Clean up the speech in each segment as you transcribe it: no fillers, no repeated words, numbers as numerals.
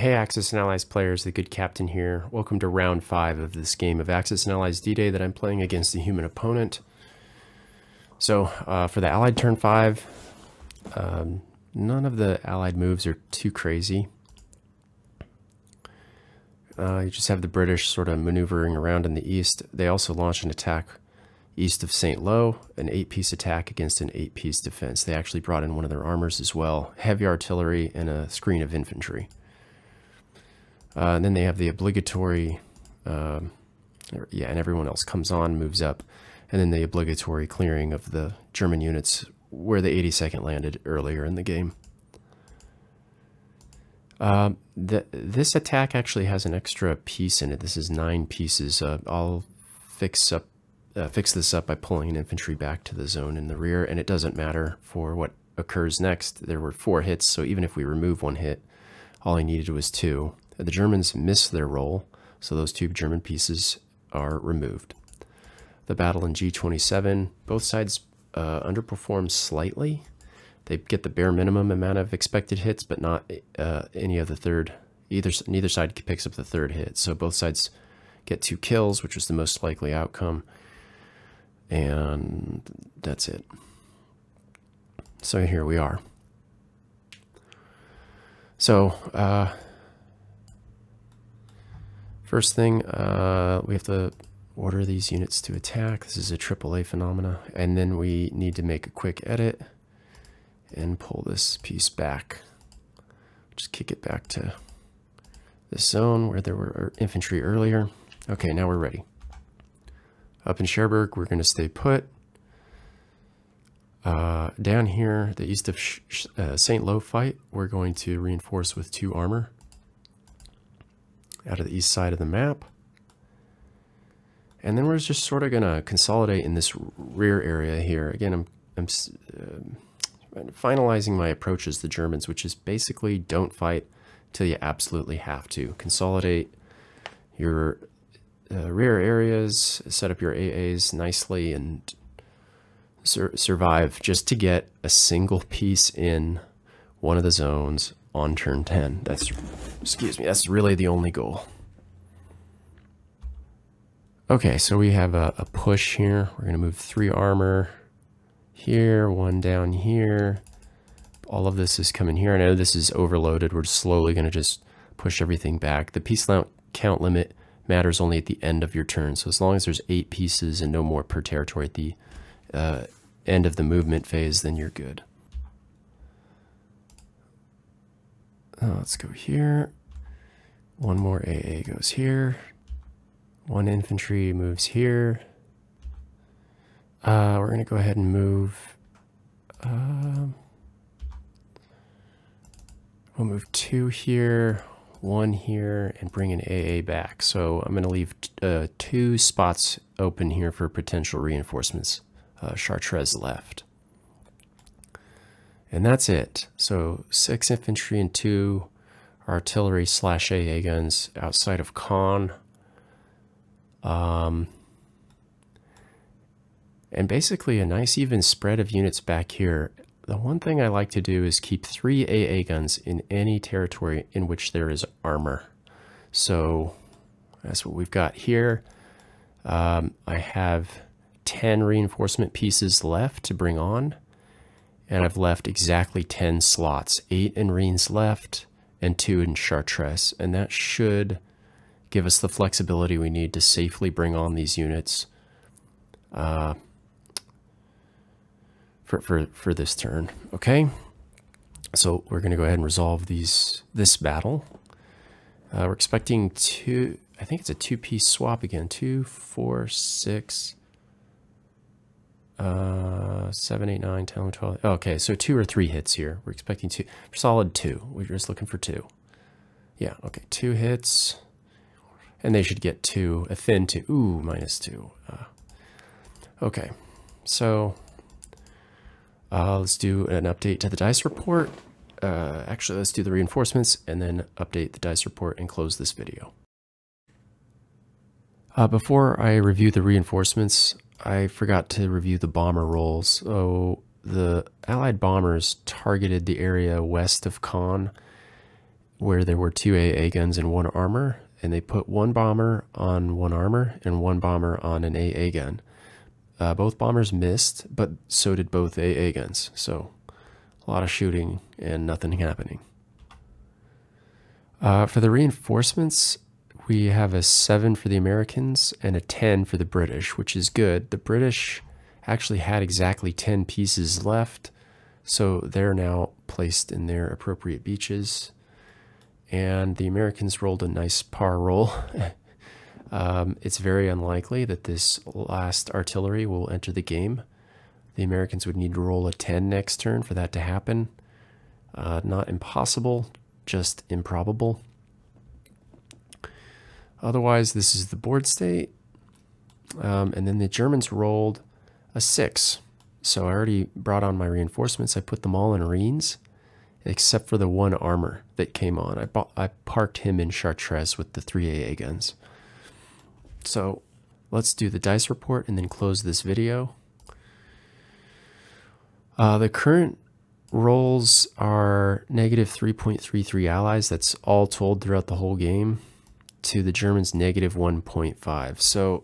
Hey Axis and Allies players, the good captain here. Welcome to round 5 of this game of Axis and Allies D-Day that I'm playing against a human opponent. So for the Allied turn 5, none of the Allied moves are too crazy. You just have the British sort of maneuvering around in the east. They also launch an attack east of St. Lo, an 8-piece attack against an 8-piece defense. They actually brought in one of their armors as well, heavy artillery and a screen of infantry. And then they have the obligatory, and everyone else comes on, moves up, and then the obligatory clearing of the German units where the 82nd landed earlier in the game. This attack actually has an extra piece in it. This is 9 pieces. I'll fix this up by pulling an infantry back to the zone in the rear, and it doesn't matter for what occurs next. There were 4 hits, so even if we remove 1 hit, all I needed was 2. The Germans missed their roll, so those 2 German pieces are removed. The battle in G27, both sides underperform slightly. They get the bare minimum amount of expected hits, but not any of the third. Neither side picks up the 3rd hit, so both sides get 2 kills, which was the most likely outcome. And that's it. So here we are. So, first thing, we have to order these units to attack. This is a AAA phenomena. And then we need to make a quick edit and pull this piece back. Just kick it back to this zone where there were infantry earlier. Okay, now we're ready. Up in Cherbourg, we're going to stay put. Down here, the east of St. Lo fight, we're going to reinforce with 2 armor out of the east side of the map. And then we're just sort of going to consolidate in this rear area here. Again, I'm finalizing my approach as the Germans, which is basically don't fight till you absolutely have to. Consolidate your rear areas, set up your AAs nicely, and survive just to get a single piece in one of the zones on turn 10. That's really the only goal. Okay, so we have a push here. We're going to move 3 armor here, 1 down here. All of this is coming here. I know this is overloaded. We're slowly going to just push everything back. The piece count limit matters only at the end of your turn. So as long as there's 8 pieces and no more per territory at the end of the movement phase, then you're good. Let's go here. 1 more AA goes here. 1 infantry moves here. We're going to go ahead and move. We'll move 2 here, 1 here, and bring an AA back. So I'm going to leave 2 spots open here for potential reinforcements. Chartres left. And that's it. So 6 infantry and 2 artillery / AA guns outside of Caen. And basically a nice even spread of units back here. The one thing I like to do is keep 3 AA guns in any territory in which there is armor. So that's what we've got here. I have 10 reinforcement pieces left to bring on, and I've left exactly 10 slots, 8 in Reims left and 2 in Chartres, and that should give us the flexibility we need to safely bring on these units for this turn. Okay, so we're going to go ahead and resolve this battle. We're expecting 2, I think it's a 2-piece swap again, 2, 4, 6, 7, 8, 9, 10, 11, 12. Okay, so 2 or 3 hits here. We're expecting 2, solid 2. We're just looking for 2. Yeah, okay, 2 hits. And they should get 2, a thin 2. Ooh, -2. Okay, so let's do an update to the dice report. Actually, let's do the reinforcements and then update the dice report and close this video. Before I review the reinforcements, I forgot to review the bomber rolls. So the Allied bombers targeted the area west of Caen where there were 2 AA guns and 1 armor, and they put 1 bomber on 1 armor and 1 bomber on an AA gun. Both bombers missed, but so did both AA guns. So a lot of shooting and nothing happening. For the reinforcements, we have a 7 for the Americans and a 10 for the British, which is good. The British actually had exactly 10 pieces left, so they're now placed in their appropriate beaches. And the Americans rolled a nice par roll. It's very unlikely that this last artillery will enter the game. The Americans would need to roll a 10 next turn for that to happen. Not impossible, just improbable. Otherwise, this is the board state. And then the Germans rolled a 6. So I already brought on my reinforcements. I put them all in Rennes, except for the 1 armor that came on. I parked him in Chartres with the 3 AA guns. So let's do the dice report and then close this video. The current rolls are negative 3.33 allies. That's all told throughout the whole game, to the Germans negative 1.5. So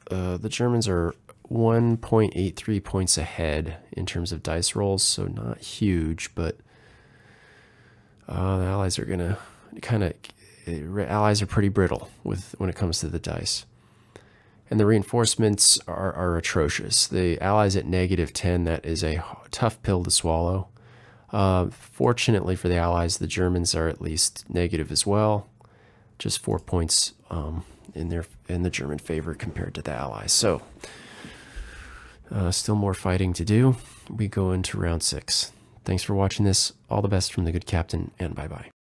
the Germans are 1.83 points ahead in terms of dice rolls, so not huge, but the Allies are gonna Allies are pretty brittle when it comes to the dice. And the reinforcements are atrocious. The Allies at negative 10, that is a tough pill to swallow. Fortunately for the Allies, the Germans are at least negative as well. Just 4 points in the German favor compared to the Allies. So still more fighting to do. We go into round 6. Thanks for watching this. All the best from the good captain, and bye-bye.